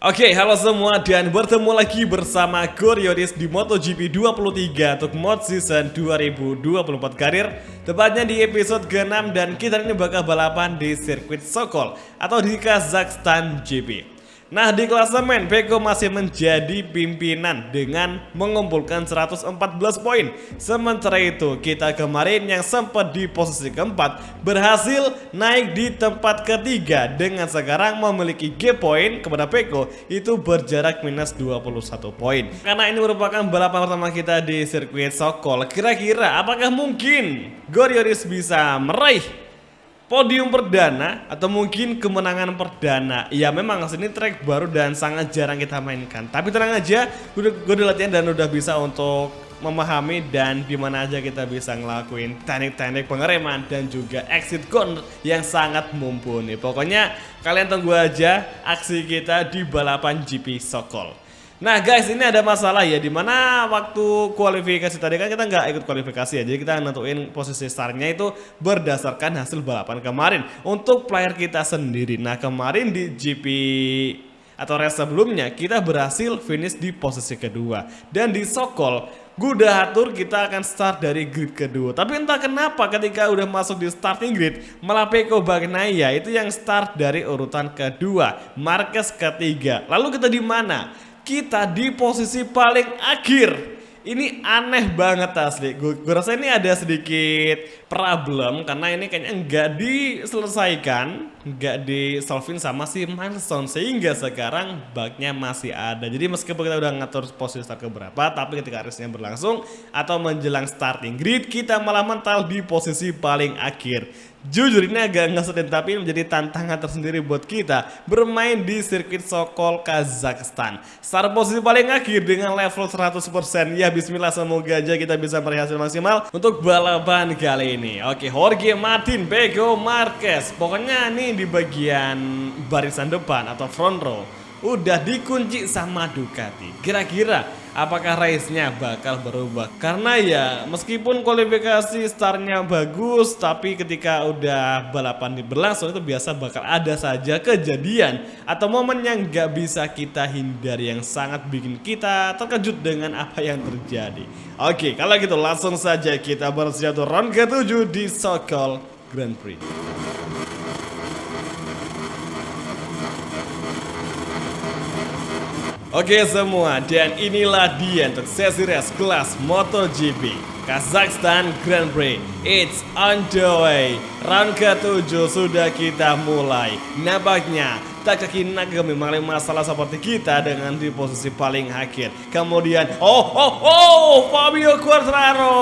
Oke, halo semua dan bertemu lagi bersama Gorioris di MotoGP 23 untuk mod season 2024 karir. Tepatnya di episode ke-6 dan kita ini bakal balapan di sirkuit Sokol atau di Kazakhstan GP. Nah, di klasemen Pecco masih menjadi pimpinan dengan mengumpulkan 114 poin. Sementara itu, kita kemarin yang sempat di posisi keempat berhasil naik di tempat ketiga dengan sekarang memiliki gap point kepada Pecco itu berjarak minus 21 poin. Karena ini merupakan balapan pertama kita di sirkuit Sokol, kira-kira apakah mungkin Gorioris bisa meraih podium perdana atau mungkin kemenangan perdana? Ya memang ini track baru dan sangat jarang kita mainkan. Tapi tenang aja, gue udah latihan dan udah bisa untuk memahami dan dimana aja kita bisa ngelakuin teknik-teknik pengereman dan juga exit corner yang sangat mumpuni. Pokoknya kalian tunggu aja aksi kita di balapan GP Sokol. Nah guys, ini ada masalah ya, dimana waktu kualifikasi tadi kan kita nggak ikut kualifikasi ya, jadi kita nentuin posisi startnya itu berdasarkan hasil balapan kemarin untuk player kita sendiri. Nah kemarin di GP atau race sebelumnya kita berhasil finish di posisi kedua, dan di Sokol gue udah atur kita akan start dari grid kedua. Tapi entah kenapa ketika udah masuk di starting grid malah Pecco Bagnaia itu yang start dari urutan kedua, Marquez ketiga. Lalu kita di mana? Kita di posisi paling akhir. Ini aneh banget asli. Gue rasa ini ada sedikit problem karena ini kayaknya nggak diselesaikan, nggak disolving sama si Milestone, sehingga sekarang bugnya masih ada. Jadi meskipun kita udah ngatur posisi start keberapa, tapi ketika race-nya berlangsung atau menjelang starting grid kita malah mental di posisi paling akhir. Jujur ini agak ngeselin, tapi menjadi tantangan tersendiri buat kita bermain di sirkuit Sokol Kazakhstan. Start posisi paling akhir dengan level 100%. Ya bismillah, semoga aja kita bisa meraih hasil maksimal untuk balapan kali ini. Oke, Jorge Martin, Pecco, Marquez. Pokoknya nih di bagian barisan depan atau front row udah dikunci sama Ducati. Kira-kira apakah race-nya bakal berubah? Karena ya meskipun kualifikasi startnya bagus, tapi ketika udah balapan berlangsung itu biasa bakal ada saja kejadian atau momen yang gak bisa kita hindari yang sangat bikin kita terkejut dengan apa yang terjadi. Oke, kalau gitu langsung saja kita bersiap untuk round ke-7 di Sokol Grand Prix. Oke semua, dan inilah dia untuk sesi race kelas MotoGP Kazakhstan Grand Prix. It's on the way. Round ke-7 sudah kita mulai. Nampaknya Takaki Nakagami mengalami masalah seperti kita dengan di posisi paling akhir. Kemudian, Fabio Quartararo.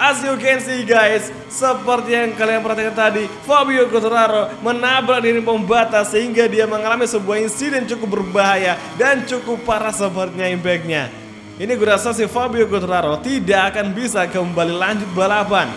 As you can see guys, seperti yang kalian perhatikan tadi, Fabio Quartararo menabrak dinding pembatas sehingga dia mengalami sebuah insiden cukup berbahaya dan cukup parah sepertinya impactnya. Ini gue rasa si Fabio Quartararo tidak akan bisa kembali lanjut balapan.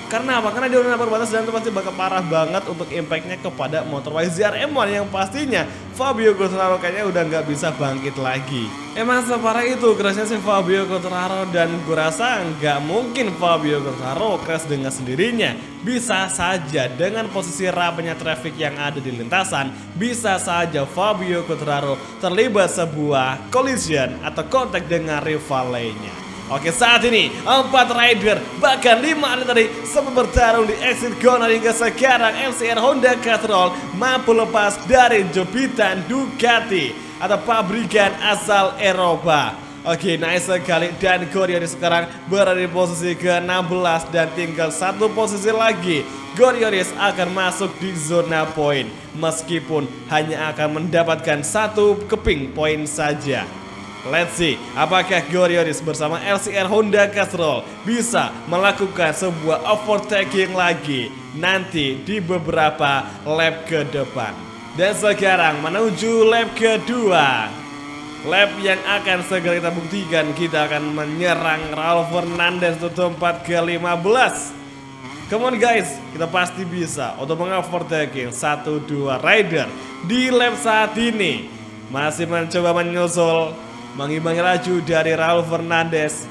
Karena apa? Karena dia udah nabrak batas dan itu pasti bakal parah banget untuk impactnya kepada motor YZR M1 yang pastinya Fabio Quartararo kayaknya udah nggak bisa bangkit lagi. Emang separah itu crashnya si Fabio Quartararo, dan gue rasa nggak mungkin Fabio Quartararo crash dengan sendirinya. Bisa saja dengan posisi rapenya traffic yang ada di lintasan, bisa saja Fabio Quartararo terlibat sebuah collision atau kontak dengan rival lainnya. Oke, saat ini 4 rider bahkan 5 atlet tadi sempat bertarung di exit corner hingga sekarang LCR Honda Castrol mampu lepas dari jepitan Ducati atau pabrikan asal Eropa. Oke, nice sekali, dan Gorioris sekarang berada di posisi ke-16 dan tinggal satu posisi lagi. Gorioris akan masuk di zona poin meskipun hanya akan mendapatkan satu keping poin saja. Let's see, apakah Gorioris bersama LCR Honda Castrol bisa melakukan sebuah overtaking lagi nanti di beberapa lap ke depan. Dan sekarang menuju lap kedua, lap yang akan segera kita buktikan. Kita akan menyerang Raul Fernandez untuk tempat ke-15. Come on guys, kita pasti bisa untuk mengovertaking 1-2 rider di lap saat ini. Masih mencoba menyusul, mengimbangi laju dari Raul Fernandez.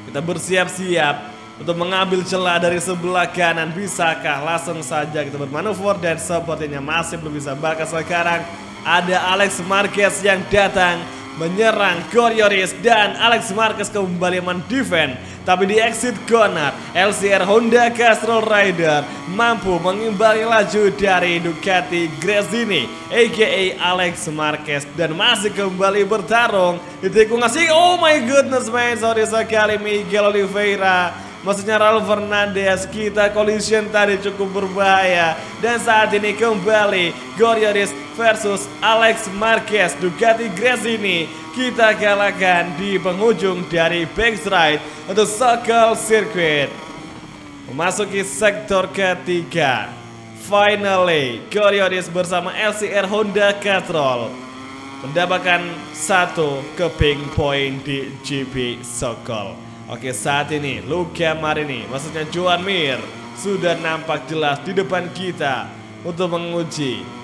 Kita bersiap-siap untuk mengambil celah dari sebelah kanan. Bisakah? Langsung saja kita bermanuver dan sepertinya masih belum bisa. Bahkan sekarang ada Alex Marquez yang datang menyerang Coriolis, dan Alex Marquez kembali mendefend. Tapi di exit corner, LCR Honda Castrol Rider mampu mengimbangi laju dari Ducati Gresini aka Alex Marquez, dan masih kembali bertarung di tikungan sih. Oh my goodness man, sorry sekali Miguel Oliveira, maksudnya Raul Fernandez. Kita collision tadi cukup berbahaya, dan saat ini kembali Coriolis versus Alex Marquez Ducati Gresini. Kita kalahkan di penghujung dari backstride untuk Sokol Circuit. Memasuki sektor ketiga, finally Coriolis bersama LCR Honda Castrol mendapatkan satu keping poin di GP Sokol. Oke, saat ini Luca Marini, maksudnya Joan Mir, sudah nampak jelas di depan kita untuk menguji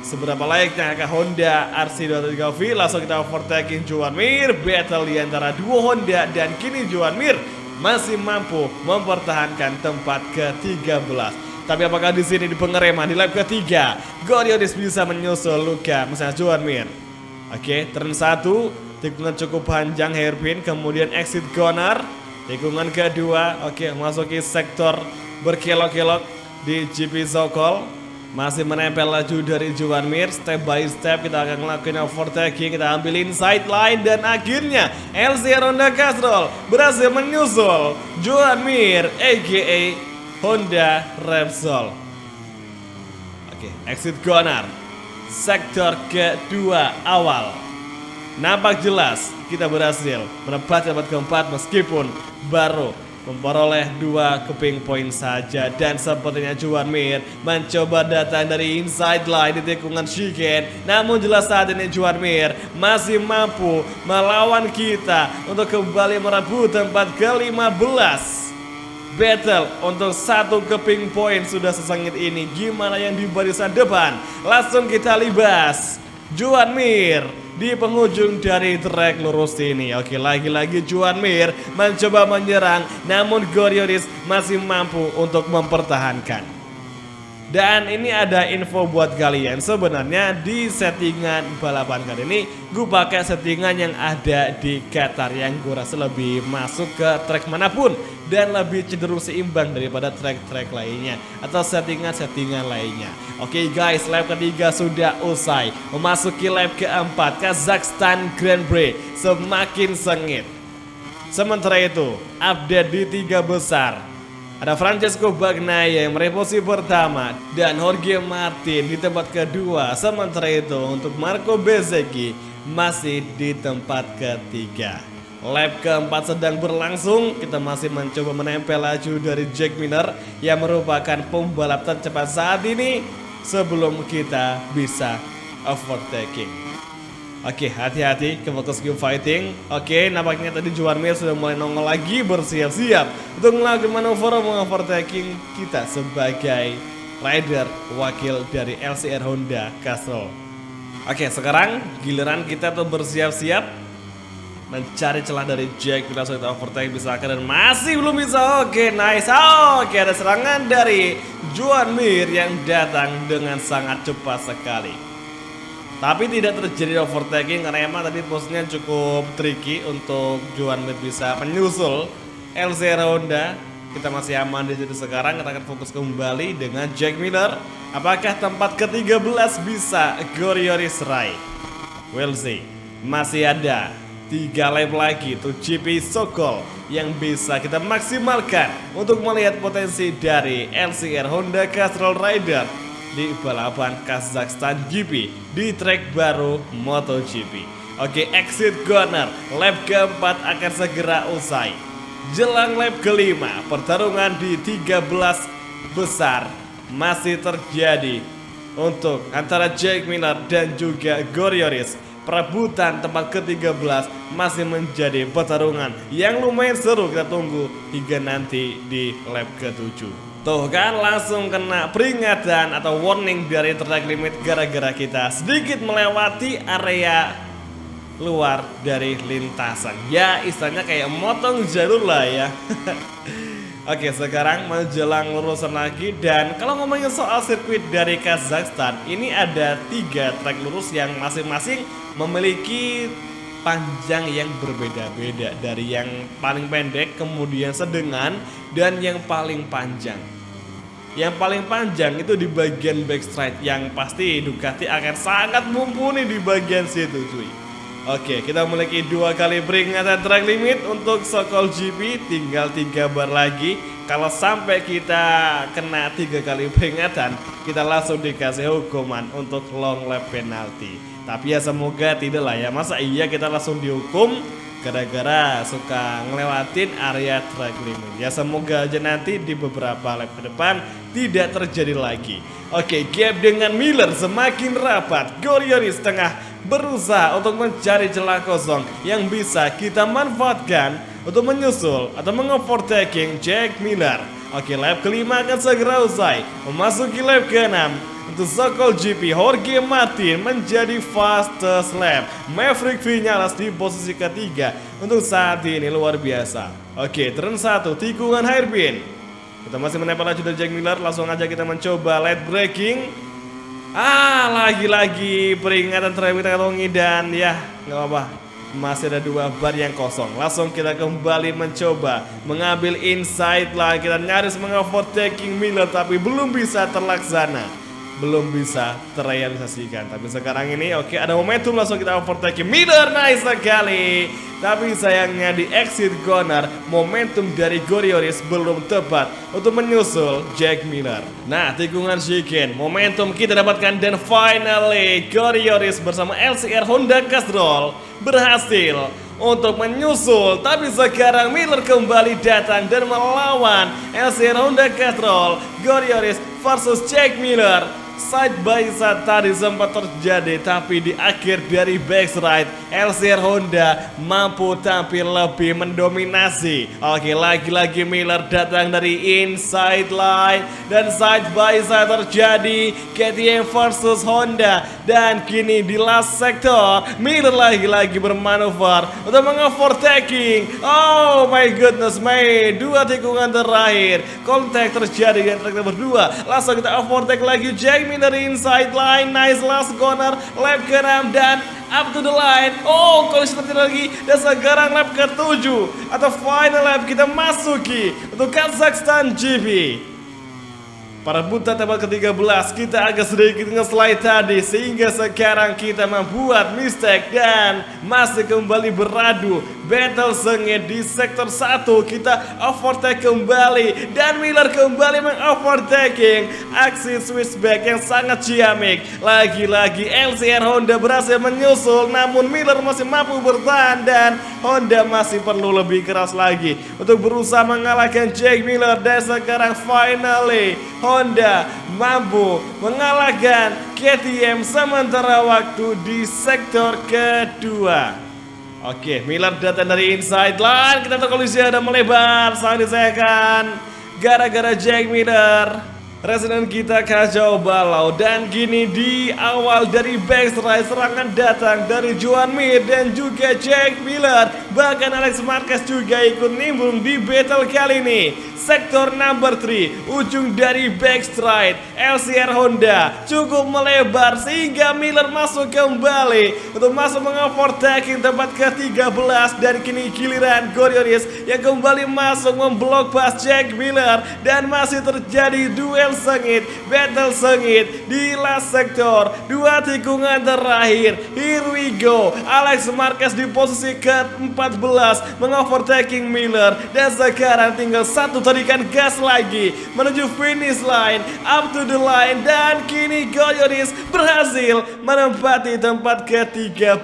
seberapa layaknya ke Honda RC230V. Langsung kita overtaking Joan Mir. Battle di antara dua Honda, dan kini Joan Mir masih mampu mempertahankan tempat ke-13. Tapi apakah di sini di pengereman di lap ketiga Coriolis bisa menyusul Luca, misalnya Joan Mir? Oke, turn 1, tikungan cukup panjang hairpin, kemudian exit corner, tikungan kedua. Oke, masuki sektor berkelok-kelok di GP Sokol. Masih menempel laju dari Joan Mir. Step by step kita akan ngelakuin overtaking. Kita ambil inside line, dan akhirnya LCR Honda Castrol berhasil menyusul Joan Mir aka Honda Repsol. Oke, exit corner, sektor kedua awal. Nampak jelas kita berhasil menempati tempat keempat meskipun baru memperoleh 2 keping poin saja. Dan sepertinya Joan Mir mencoba datang dari inside line di tikungan chicane, namun jelas saat ini Joan Mir masih mampu melawan kita untuk kembali merebut tempat ke-15. Battle untuk 1 keping poin sudah sesengit ini. Gimana yang di barisan depan? Langsung kita libas Joan Mir di penghujung dari trek lurus ini. Oke, lagi-lagi Joan Mir mencoba menyerang, namun Coriolis masih mampu untuk mempertahankan. Dan ini ada info buat kalian, sebenarnya di settingan balapan kali ini gue pakai settingan yang ada di Qatar, yang gue rasa lebih masuk ke trek manapun dan lebih cenderung seimbang daripada trek-trek lainnya atau settingan-settingan lainnya. Oke guys, lap ketiga sudah usai, memasuki lap keempat. Kazakhstan Grand Prix semakin sengit. Sementara itu, update di 3 besar. Ada Francesco Bagnaia yang meraih posisi pertama dan Jorge Martin di tempat kedua. Sementara itu untuk Marco Bezzecchi masih di tempat ketiga. Lap keempat sedang berlangsung. Kita masih mencoba menempel laju dari Jack Miller yang merupakan pembalap tercepat saat ini sebelum kita bisa overtaking. Oke, hati-hati ke fokus game fighting. Oke, nampaknya tadi Joan Mir sudah mulai nongol lagi, bersiap-siap untuk melakukan manuver mengovertaking kita sebagai rider wakil dari LCR Honda Castrol. Oke, sekarang giliran kita tuh bersiap-siap mencari celah dari Jack. Kita sudah overtake bisa, dan masih belum bisa. Oke, nice. Oke, ada serangan dari Joan Mir yang datang dengan sangat cepat sekali. Tapi tidak terjadi overtaking karena emang tadi posisinya cukup tricky untuk Joan Mir bisa menyusul LCR Honda. Kita masih aman di situ. Sekarang kita akan fokus kembali dengan Jack Miller. Apakah tempat ke-13 bisa Coriolis raih? We'll see. Masih ada 3 lap lagi untuk GP Sokol yang bisa kita maksimalkan untuk melihat potensi dari LCR Honda Castrol Rider di balapan Kazakhstan GP di trek baru MotoGP. Oke, exit corner, lap keempat akan segera usai. Jelang lap kelima, pertarungan di 13 besar masih terjadi untuk antara Jack Miller dan juga Coriolis. Perebutan tempat ke-13 masih menjadi pertarungan yang lumayan seru. Kita tunggu hingga nanti di lap ke-7. Tuh kan, langsung kena peringatan atau warning dari track limit gara-gara kita sedikit melewati area luar dari lintasan. Ya istilahnya kayak motong jalur lah ya. Oke, sekarang menjelang lurusan lagi, dan kalau ngomongin soal sirkuit dari Kazakhstan, ini ada 3 trek lurus yang masing-masing memiliki panjang yang berbeda-beda, dari yang paling pendek, kemudian sedengan, dan yang paling panjang. Yang paling panjang itu di bagian backstride, yang pasti Ducati akan sangat mumpuni di bagian situ cuy. Oke, kita memiliki 2 kali peringatan track limit untuk Sokol GP, tinggal 3 bar lagi. Kalau sampai kita kena 3 kali peringatan, kita langsung dikasih hukuman untuk long lap penalty. Tapi ya semoga tidak lah ya, masa iya kita langsung dihukum gara-gara suka ngelewatin area track limit. Ya semoga aja nanti di beberapa lap ke depan tidak terjadi lagi. Oke, gap dengan Miller semakin rapat. Gorionis tengah berusaha untuk mencari celah kosong yang bisa kita manfaatkan untuk menyusul atau mengovertaking Jack Miller. Oke, lap kelima akan segera usai. Memasuki lap ke-6 untuk Sokol GP, Jorge Martin menjadi fastest lap. Maverick Vinales di posisi ketiga untuk saat ini, luar biasa. Oke, turn 1 tikungan hairpin. Kita masih menempel laju dari Jack Miller, langsung aja kita mencoba late braking. Lagi-lagi peringatan terakhir kita kantongi, dan ya nggak apa-apa, masih ada 2 bar yang kosong. Langsung kita kembali mencoba mengambil inside line, kita nyaris mengovertaking Miller tapi belum bisa terlaksana, belum bisa terrealisasikan. Tapi sekarang ini oke, ada momentum, langsung kita overtaking Miller, nice sekali. Tapi sayangnya di exit corner, momentum dari Gorionis belum tepat untuk menyusul Jack Miller. Nah, tikungan chicane, momentum kita dapatkan, dan finally Gorionis bersama LCR Honda Castrol berhasil untuk menyusul. Tapi sekarang Miller kembali datang dan melawan LCR Honda Castrol. Gorionis versus Jack Miller. Side by side tadi sempat terjadi, tapi di akhir dari backstride LCR Honda mampu tampil lebih mendominasi. Oke, lagi-lagi Miller datang dari inside line, dan side by side terjadi KTM versus Honda. Dan kini di last sector Miller lagi-lagi bermanuver untuk mengovertaking. Oh my goodness mate, 2 tikungan terakhir kontak terjadi di track nomor 2. Langsung kita overtake lagi Jack Miller inside line, nice last corner, lap ke-6 dan up to the line. Oh, kolisi terjadi lagi, dan sekarang lap ke-7 atau final lap kita masuki untuk Kazakhstan GP. Perebutan tempat ke-13 kita agak sedikit nge-slide tadi, sehingga sekarang kita membuat mistake dan masih kembali beradu battle sengit di sektor 1. Kita overtake kembali, dan Miller kembali mengovertaking. Aksi switchback yang sangat ciamik. Lagi-lagi LCR Honda berhasil menyusul, namun Miller masih mampu bertahan, dan Honda masih perlu lebih keras lagi untuk berusaha mengalahkan Jack Miller. Dan sekarang finally Honda mampu mengalahkan KTM sementara waktu di sektor kedua. Oke, Miller datang dari inside line, kita terkolisi ada melebar, sangat disayangkan gara-gara Jack Miller. Residen kita kacau balau, dan gini di awal dari backstride serangan datang dari Joan Mir dan juga Jack Miller. Bahkan Alex Marquez juga ikut nimbrung di battle kali ini. Sektor number 3, ujung dari backstride LCR Honda cukup melebar sehingga Miller masuk kembali untuk masuk mengovertaking tempat ke-13. Dan kini giliran Gorionis yang kembali masuk memblok pas Jack Miller, dan masih terjadi duel sengit, battle sengit di last sektor. 2 tikungan terakhir, here we go. Alex Marquez di posisi ke-14 mengovertaking Miller, dan sekarang tinggal 1 tarikan gas lagi menuju finish line, up to the line. Dan kini Gorionis berhasil menempati tempat ke-13.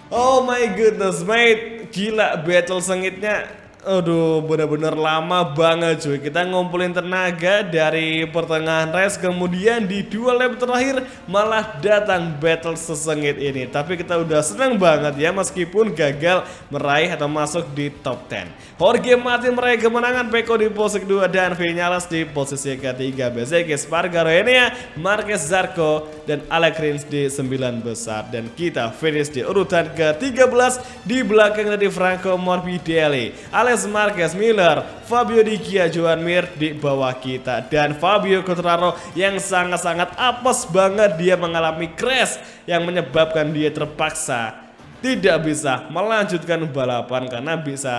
Oh my goodness mate, gila battle sengitnya. Aduh, benar-benar lama banget cuy. Kita ngumpulin tenaga dari pertengahan race, kemudian di 2 lap terakhir malah datang battle sesengit ini. Tapi kita udah senang banget ya, meskipun gagal meraih atau masuk di top 10. Jorge Martin meraih kemenangan, Pecco di posisi kedua, dan Vinales di posisi ketiga. Bezzecchi, Espargaro, Enea, Marquez, Zarco, dan Alex Rins di 9 besar. Dan kita finish di urutan ke-13 di belakang dari Franco Morbidelli. Alex Alex Marquez Miller, Fabio Di Giorgio Mir di bawah kita, dan Fabio Quartararo yang sangat-sangat apes banget, dia mengalami crash yang menyebabkan dia terpaksa tidak bisa melanjutkan balapan karena bisa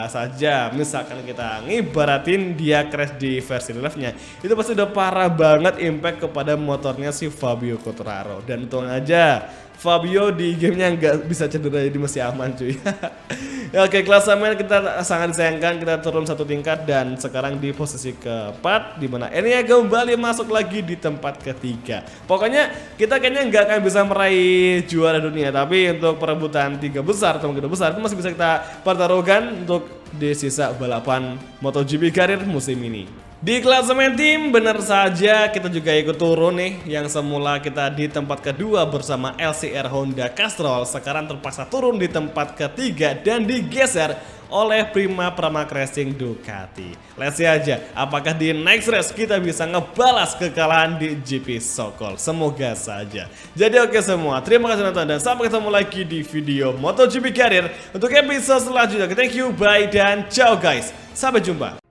saja misalkan kita ngibaratin dia crash di versi live-nya, itu pasti udah parah banget impact kepada motornya si Fabio Quartararo. Dan untung aja Fabio di gamenya nggak bisa cedera, jadi masih aman cuy. Oke, klasemen kita sangat disayangkan, kita turun satu tingkat dan sekarang di posisi keempat, dimana Enea kembali masuk lagi di tempat ketiga. Pokoknya kita kayaknya nggak akan bisa meraih juara dunia, tapi untuk perebutan 3 besar atau 3 besar itu masih bisa kita pertaruhkan untuk di sisa balapan MotoGP karir musim ini. Di klasemen tim benar saja kita juga ikut turun nih. Yang semula kita di tempat kedua bersama LCR Honda Castrol, sekarang terpaksa turun di tempat ketiga dan digeser oleh Prima Pramac Racing Ducati. Let's see aja apakah di next race kita bisa ngebalas kekalahan di GP Sokol. Semoga saja. Jadi oke semua, terima kasih nonton dan sampai ketemu lagi di video MotoGP Career untuk episode selanjutnya. Thank you, bye dan ciao guys. Sampai jumpa.